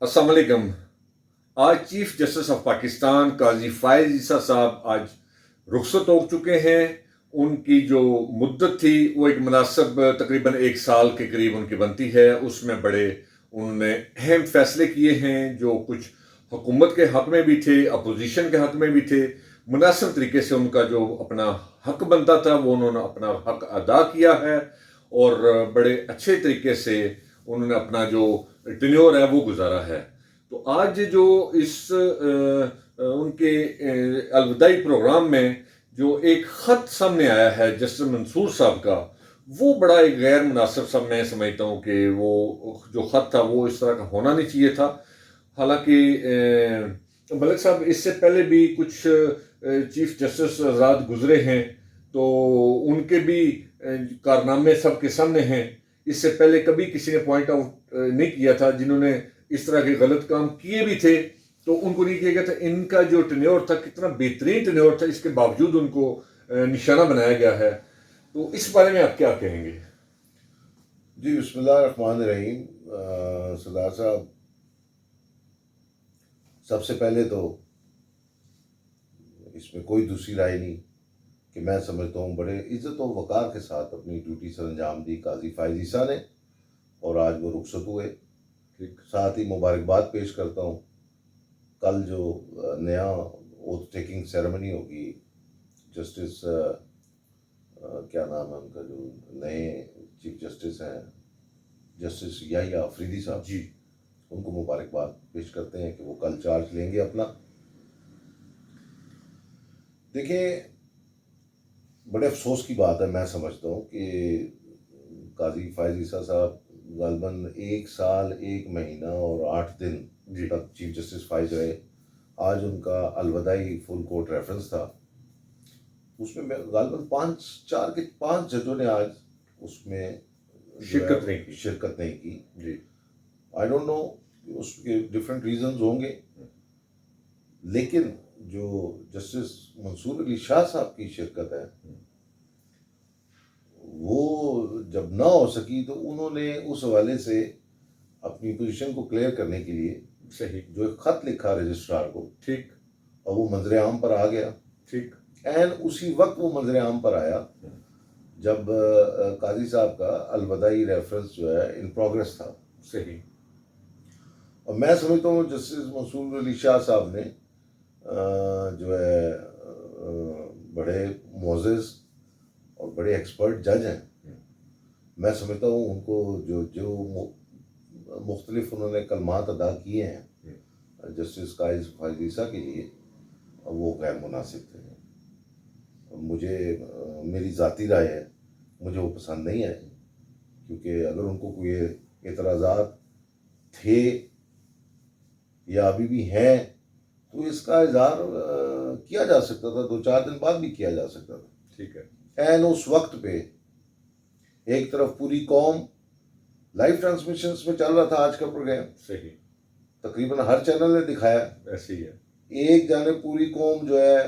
السلام علیکم. آج چیف جسٹس آف پاکستان قاضی فائز عیسیٰ صاحب آج رخصت ہو چکے ہیں. ان کی جو مدت تھی وہ ایک مناسب تقریباً 1 سال کے قریب ان کی بنتی ہے. اس میں بڑے انہوں نے اہم فیصلے کیے ہیں جو کچھ حکومت کے حق میں بھی تھے، اپوزیشن کے حق میں بھی تھے. مناسب طریقے سے ان کا جو اپنا حق بنتا تھا وہ انہوں نے اپنا حق ادا کیا ہے، اور بڑے اچھے طریقے سے انہوں نے اپنا جو ٹینیور ہے وہ گزارا ہے. تو آج جو اس ان کے الوداعی پروگرام میں جو ایک خط سامنے آیا ہے جسٹس منصور صاحب کا، وہ بڑا ایک غیر مناسب سا میں سمجھتا ہوں کہ وہ جو خط تھا وہ اس طرح کا ہونا نہیں چاہیے تھا. حالانکہ ملک صاحب اس سے پہلے بھی کچھ چیف جسٹس آزاد گزرے ہیں، تو ان کے بھی کارنامے سب کے سامنے ہیں. اس سے پہلے کبھی کسی نے پوائنٹ آؤٹ نہیں کیا تھا جنہوں نے اس طرح کے غلط کام کیے بھی تھے تو ان کو نہیں کیا گیا تھا. ان کا جو ٹینیور تھا کتنا بہترین ٹینیور تھا، اس کے باوجود ان کو نشانہ بنایا گیا ہے. تو اس بارے میں آپ کیا کہیں گے؟ جی، بسم اللہ الرحمن الرحیم. سردار صاحب، سب سے پہلے تو اس میں کوئی دوسری رائے نہیں کہ میں سمجھتا ہوں بڑے عزت و وقار کے ساتھ اپنی ڈیوٹی سر انجام دی قاضی فائز عیسیٰ نے، اور آج وہ رخصت ہوئے. ساتھ ہی مبارکباد پیش کرتا ہوں. کل جو نیا اوتھ ٹیکنگ سیریمنی ہوگی، جسٹس کیا نام ہے ان کا، جو نئے چیف جسٹس ہیں، جسٹس یحییٰ آفریدی صاحب، جی، ان کو مبارکباد پیش کرتے ہیں کہ وہ کل چارج لیں گے اپنا. دیکھیں، بڑے افسوس کی بات ہے، میں سمجھتا ہوں کہ قاضی فائز عیسیٰ صاحب غالباً 1 سال 1 مہینہ اور 8 دن تک چیف جسٹس فائز رہے. آج ان کا الوداعی فل کورٹ ریفرنس تھا. اس میں غالباً 5 ججوں نے آج اس میں شرکت نہیں کی. جی، آئی ڈونٹ نو، اس کے ڈفرینٹ ریزنز ہوں گے، لیکن جو جسٹس منصور علی شاہ صاحب کی شرکت ہے وہ جب نہ ہو سکی تو انہوں نے اس حوالے سے اپنی پوزیشن کو کلیئر کرنے کے لیے صحیح جو ایک خط لکھا رجسٹرار کو، ٹھیک، اور وہ منظر عام پر آ گیا. ٹھیک، اسی وقت وہ منظر عام پر آیا جب قاضی صاحب کا الوداعی ریفرنس جو ہے ان پروگرس تھا. صحیح. اور میں سمجھتا ہوں جسٹس منصور علی شاہ صاحب نے جو ہے بڑے معزز اور بڑے ایکسپرٹ جج ہیں. میں سمجھتا ہوں ان کو جو مختلف انہوں نے کلمات ادا کیے ہیں جسٹس قائز فائز عیسیٰ کے لیے، وہ غیر مناسب تھے. میری ذاتی رائے ہے، مجھے وہ پسند نہیں آئے، کیونکہ اگر ان کو کوئی اعتراضات تھے یا ابھی بھی ہیں تو اس کا اظہار کیا جا سکتا تھا، 2-4 دن بعد بھی کیا جا سکتا تھا. ٹھیک ہے. اس وقت پہ ایک طرف پوری قوم لائیو ٹرانسمیشنز میں چل رہا تھا آج کا پروگرام، صحیح، تقریباً ہر چینل نے دکھایا. ایسے ہی ہے. ایک جانب پوری قوم جو ہے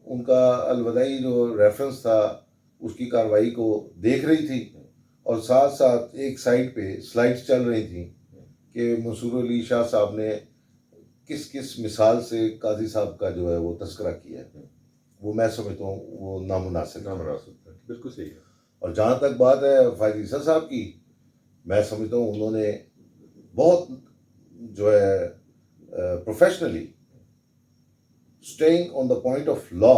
ان کا الوداعی جو ریفرنس تھا اس کی کارروائی کو دیکھ رہی تھی، اور ساتھ ساتھ ایک سائٹ پہ سلائڈز چل رہی تھیں کہ منصور علی شاہ صاحب نے کس کس مثال سے قاضی صاحب کا جو ہے وہ تذکرہ کیا ہے. وہ میں سمجھتا ہوں وہ نامناسب ہے. بالکل صحیح ہے. اور جہاں تک بات ہے فائز عیسیٰ صاحب کی، میں سمجھتا ہوں انہوں نے بہت جو ہے professionally staying on the point of law,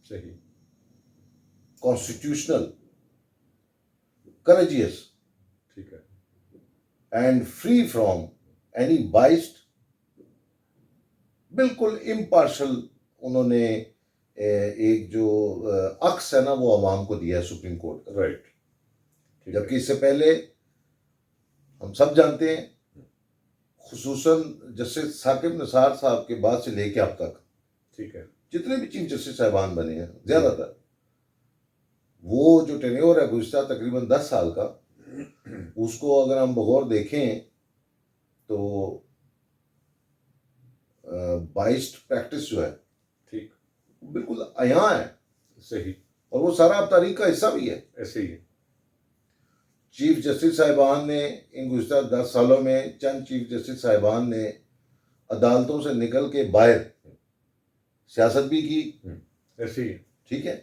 صحیح، کانسٹیٹیوشنل، courageous ٹھیک ہے. and free from any biased، بالکل امپارشل انہوں نے ایک جو عکس ہے نا وہ عوام کو دیا ہے سپریم کورٹ کا. رائٹ. جبکہ اس سے پہلے ہم سب جانتے ہیں، خصوصاً جسٹس ثاقب نثار صاحب کے بعد سے لے کے اب تک ٹھیک ہے. جتنے بھی چیف جسٹس صاحبان بنے ہیں زیادہ تر، وہ جو ٹینیور ہے گزشتہ تقریباً 10 سال کا، اس کو اگر ہم بغور دیکھیں تو بائسڈ پریکٹس جو ہے ٹھیک، بالکل عیاں ہے. صحیح، اور وہ سارا اب تاریخ کا حصہ بھی ہے. ایسے ہی ہے. چیف جسٹس صاحبان نے ان گزشتہ 10 سالوں میں چند چیف جسٹس صاحبان نے عدالتوں سے نکل کے باہر سیاست بھی کی، ایسے ہی ٹھیک ہے،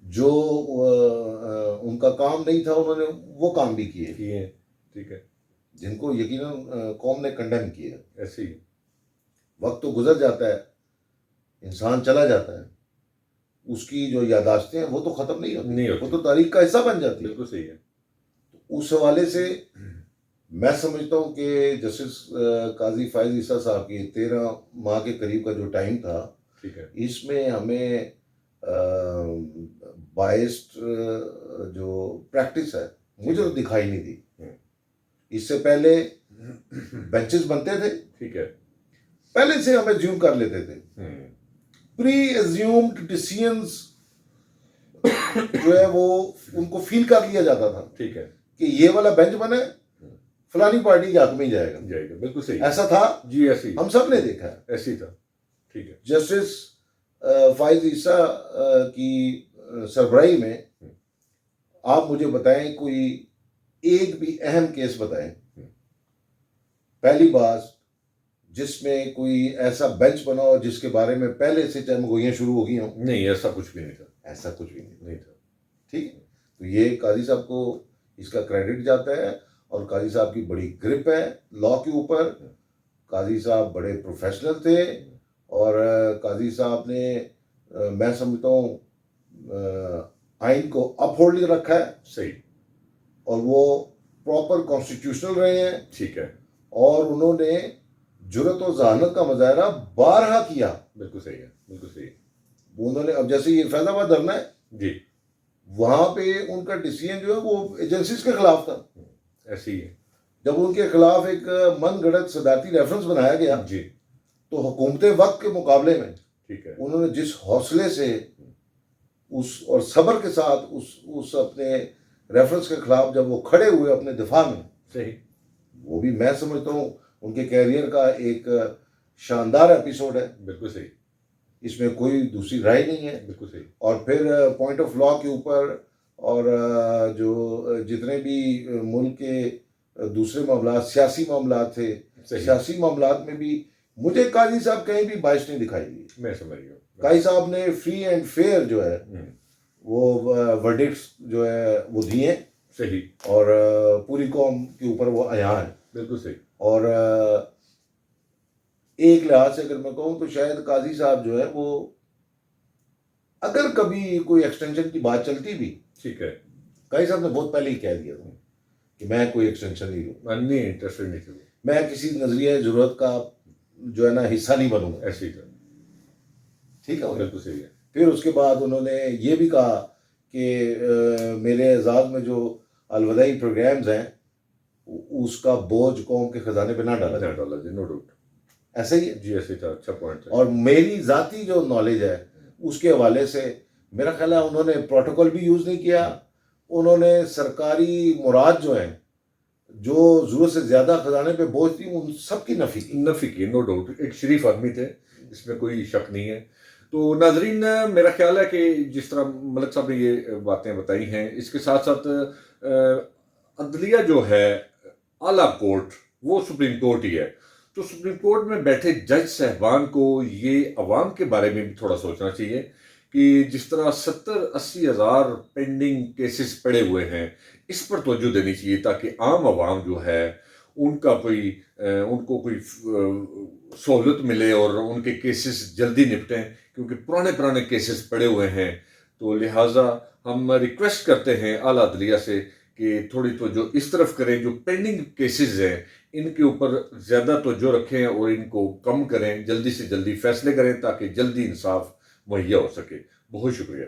جو ان کا کام نہیں تھا انہوں نے وہ کام بھی کیے ہیں، ٹھیک ہے، جن کو یقیناً قوم نے کنڈیم کیا۔ ایسے ہی وقت تو گزر جاتا ہے، انسان چلا جاتا ہے، اس کی جو یادداشتیں ہیں وہ تو ختم نہیں ہوتی، وہ تو تاریخ کا حصہ بن جاتی ہے۔ بالکل صحیح ہے۔ اس حوالے سے میں سمجھتا ہوں کہ جسٹس قاضی فائز عیسیٰ صاحب کی 13 ماہ کے قریب کا جو ٹائم تھا، ٹھیک ہے، اس میں ہمیں بائسڈ جو پریکٹس ہے مجھے تو دکھائی نہیں دی۔ اس سے پہلے بینچز بنتے تھے، ٹھیک ہے، پہلے سے ہم ایزیوم کر لیتے تھے، پری ایزیومڈ ڈیسیژنز جو ہے وہ ان کو فیل کر لیا جاتا تھا ٹھیک ہے، کہ یہ والا بینچ بنے فلانی پارٹی کے حق میں ہی جائے گا، بالکل صحیح، ایسا تھا جی، ایسے ہی، ہم سب نے دیکھا ہے۔ ایسے ہی تھا، ٹھیک ہے، جسٹس فائز عیسیٰ کی سربراہی میں آپ مجھے بتائیں کوئی ایک بھی اہم کیس بتائیں، پہلی بات جس میں کوئی ایسا بینچ بنا ہو جس کے بارے میں پہلے سے چمگوئیاں شروع ہو گئی ہوں۔ نہیں، ایسا کچھ بھی نہیں تھا، ایسا کچھ بھی نہیں تھا، ٹھیک ہے۔ تو یہ قاضی صاحب کو اس کا کریڈٹ جاتا ہے، اور قاضی صاحب کی بڑی گرپ ہے لاء کے اوپر، قاضی صاحب بڑے پروفیشنل تھے، اور قاضی صاحب نے میں سمجھتا ہوں آئین کو اپ ہولڈ رکھا ہے، صحیح، اور وہ پراپر کانسٹیٹیوشنل رہے ہیں، ٹھیک ہے، اور انہوں نے جرت و ذہانت کا مظاہرہ بارہا کیا۔ بالکل صحیح ہے، بالکل صحیح، انہوں نے اب جیسے یہ فیض آباد دھرنا ہے، جی، وہاں پہ ان کا ڈیسیژن جو ہے وہ ایجنسیز کے خلاف تھا، ایسے ہی ہے، جب ان کے خلاف ایک من گھڑت صدارتی ریفرنس بنایا گیا جی، تو حکومت وقت کے مقابلے میں ٹھیک ہے، انہوں نے جس حوصلے سے اس اور صبر کے ساتھ اس اپنے ریفرنس کے خلاف جب وہ کھڑے ہوئے اپنے دفاع میں، صحیح، وہ بھی میں سمجھتا ہوں ان کے کیریئر کا ایک شاندار ایپیسوڈ ہے، بالکل صحیح، اس میں کوئی دوسری رائے نہیں ہے۔ بالکل صحیح، اور پھر پوائنٹ آف لاء کے اوپر، اور جو جتنے بھی ملک کے دوسرے معاملات، سیاسی معاملات تھے، صحیح، سیاسی معاملات میں بھی مجھے قاضی صاحب کہیں بھی باعث نہیں دکھائی دی۔ میں سمجھ گیا، قاضی صاحب نے فری اینڈ فیئر جو ہے وہ ورڈکٹس جو ہے وہ دیے، صحیح، اور پوری قوم کے اوپر وہ عیاں ہیں۔ بالکل صحیح، اور ایک لحاظ سے اگر میں کہوں تو شاید قاضی صاحب جو ہے وہ اگر کبھی کوئی ایکسٹینشن کی بات چلتی بھی، ٹھیک ہے، قاضی صاحب نے بہت پہلے ہی کہہ دیا تھا کہ میں کوئی ایکسٹینشن نہیں لوں، نہیں انٹرسٹڈ نہیں تھے، میں کسی نظریہ ضرورت کا جو ہے نا حصہ نہیں بنوں گا، ایسے ہی تھا، ٹھیک ہے۔ بالکل صحیح ہے، پھر اس کے بعد انہوں نے یہ بھی کہا کہ میرے اعزاز میں جو الوداعی پروگرامز ہیں اس کا بوجھ قوم کے خزانے پہ نہ ڈالا جائے، نو ڈاؤٹ، ایسا ہی ہے۔ جی، ایسے ہی تھا، اچھا پوائنٹ تھا، اور میری ذاتی جو نالج ہے اس کے حوالے سے میرا خیال ہے انہوں نے پروٹوکول بھی یوز نہیں کیا، انہوں نے سرکاری مراد جو ہیں جو ضرورت سے زیادہ خزانے پہ بوجھ تھی ان سب کی نفی کی۔ نو ڈاؤٹ، ایک شریف آدمی تھے، اس میں کوئی شک نہیں ہے۔ تو ناظرین، میرا خیال ہے کہ جس طرح ملک صاحب نے یہ باتیں بتائی ہیں، اس کے ساتھ ساتھ عدلیہ جو ہے اعلیٰ کورٹ وہ سپریم کورٹ ہی ہے، تو سپریم کورٹ میں بیٹھے جج صاحبان کو یہ عوام کے بارے میں بھی تھوڑا سوچنا چاہیے کہ جس طرح 70-80 ہزار پینڈنگ کیسز پڑے ہوئے ہیں، اس پر توجہ دینی چاہیے تاکہ عام عوام جو ہے ان کو کوئی سہولت ملے اور ان کے کیسز جلدی نپٹیں، کیونکہ پرانے کیسز پڑے ہوئے ہیں۔ تو لہٰذا ہم ریکویسٹ کرتے ہیں اعلیٰ عدلیہ سے کہ تھوڑی توجہ اس طرف کریں، جو پینڈنگ کیسز ہیں ان کے اوپر زیادہ توجہ رکھیں اور ان کو کم کریں، جلدی سے جلدی فیصلے کریں تاکہ جلدی انصاف مہیا ہو سکے۔ بہت شکریہ۔